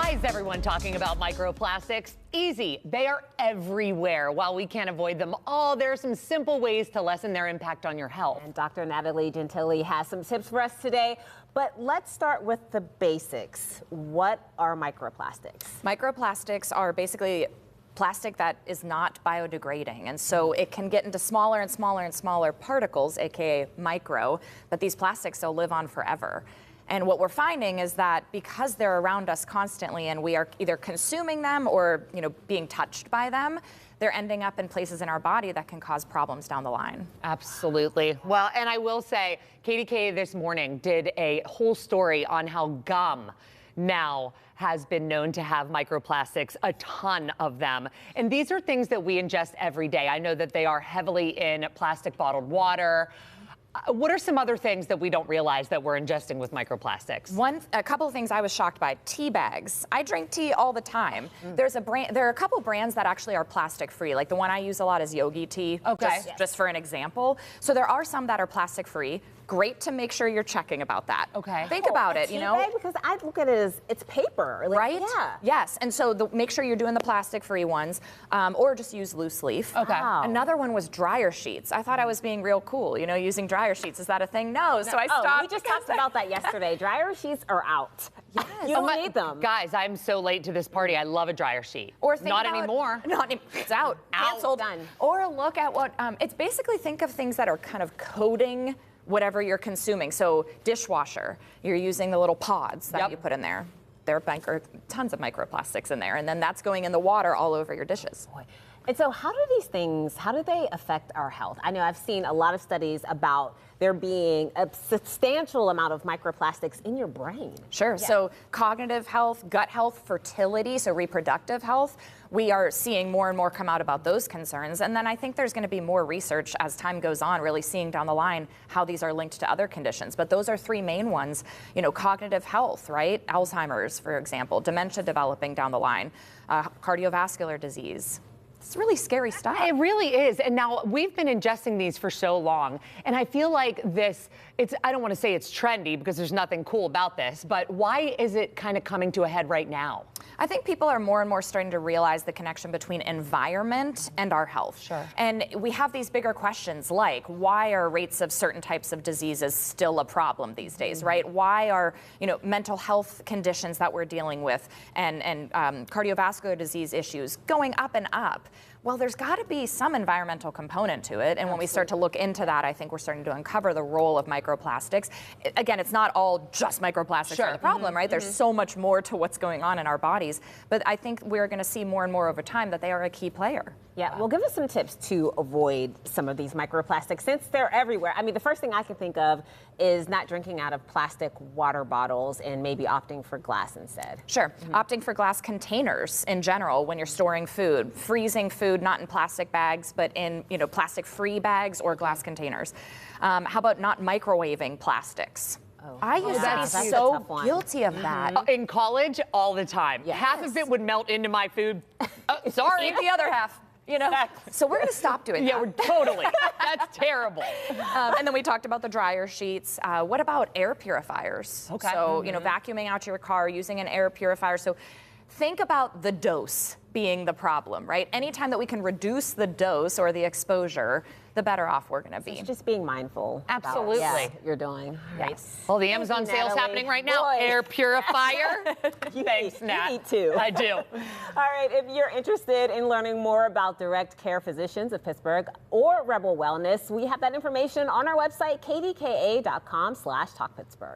Why is everyone talking about microplastics? Easy. They are everywhere. While we can't avoid them all, there are some simple ways to lessen their impact on your health. And Dr. Natalie Gentile has some tips for us today. But let's start with the basics. What are microplastics? Microplastics are basically plastic that is not biodegrading, and so it can get into smaller and smaller and smaller particles, aka micro, but these plastics will live on forever. And what we're finding is that because they're around us constantly and we are either consuming them or being touched by them, they're ending up in places in our body that can cause problems down the line. Absolutely. Well, and I will say, KDKA this morning did a whole story on how gum now has been known to have microplastics, a ton of them. And these are things that we ingest every day. I know that they are heavily in plastic bottled water. What are some other things that we don't realize that we're ingesting with microplastics? A couple of things I was shocked by. Tea bags. I drink tea all the time. There are a couple brands that actually are plastic free. Like the one I use a lot is Yogi tea. Okay. Just for an example. So there are some that are plastic free. Great to make sure you're checking about that. Okay. Think about it, Tea bag? Because I look at it as it's paper. Like, right? Yeah. Yes. And so make sure you're doing the plastic free ones, or just use loose leaf. Okay. Wow. Another one was dryer sheets. I thought I was being real cool, using dryer sheets. Is that a thing? No. So I stopped. We just talked about that yesterday. Dryer sheets are out. Yes. You don't need them. Guys, I'm so late to this party. I love a dryer sheet. Or think Not about- anymore. It's out. Canceled. Done. Or look at what, it's basically think of things that are kind of coating whatever you're consuming. So dishwasher, you're using the little pods that you put in there. There are tons of microplastics in there, and then that's going in the water all over your dishes. And so how do they affect our health? I know I've seen a lot of studies about there being a substantial amount of microplastics in your brain. Sure. Yeah. So cognitive health, gut health, fertility, so reproductive health, we are seeing more and more come out about those concerns. And then I think there's going to be more research as time goes on, really seeing down the line how these are linked to other conditions. But those are three main ones. Cognitive health, right? Alzheimer's, for example, dementia developing down the line, cardiovascular disease. It's really scary stuff. It really is. And now we've been ingesting these for so long. And I feel like I don't want to say it's trendy because there's nothing cool about this, but why is it kind of coming to a head right now? I think people are more and more starting to realize the connection between environment and our health. Sure. And we have these bigger questions like, why are rates of certain types of diseases still a problem these days, right? Why are, mental health conditions that we're dealing with and cardiovascular disease issues going up and up? Well, there's got to be some environmental component to it. And when we start to look into that, I think we're starting to uncover the role of microplastics. Again, it's not all just microplastics are the problem, right? There's so much more to what's going on in our bodies. But I think we're going to see more and more over time that they are a key player. Yeah, well, give us some tips to avoid some of these microplastics since they're everywhere. I mean, the first thing I can think of is not drinking out of plastic water bottles and maybe opting for glass instead. Sure. Opting for glass containers in general when you're storing food, freezing food not in plastic bags, but in plastic-free bags or glass containers. How about not microwaving plastics? I used to be so guilty of that. In college, all the time. Yes. Half of it would melt into my food. Sorry. Eat the other half. So we're going to stop doing that. Yeah, we're totally. That's terrible. And then we talked about the dryer sheets. What about air purifiers? Okay. So, vacuuming out your car, using an air purifier. So think about the dose being the problem, right? Anytime that we can reduce the dose or the exposure, the better off we're going to be. It's just being mindful. Absolutely. About what you're doing. Yes. Well, the Amazon sale's happening right now. Boy. Air purifier. Thanks, Nat. You need to. I do. All right, if you're interested in learning more about Direct Care Physicians of Pittsburgh or Rebel Wellness, we have that information on our website, kdka.com/talkpittsburgh.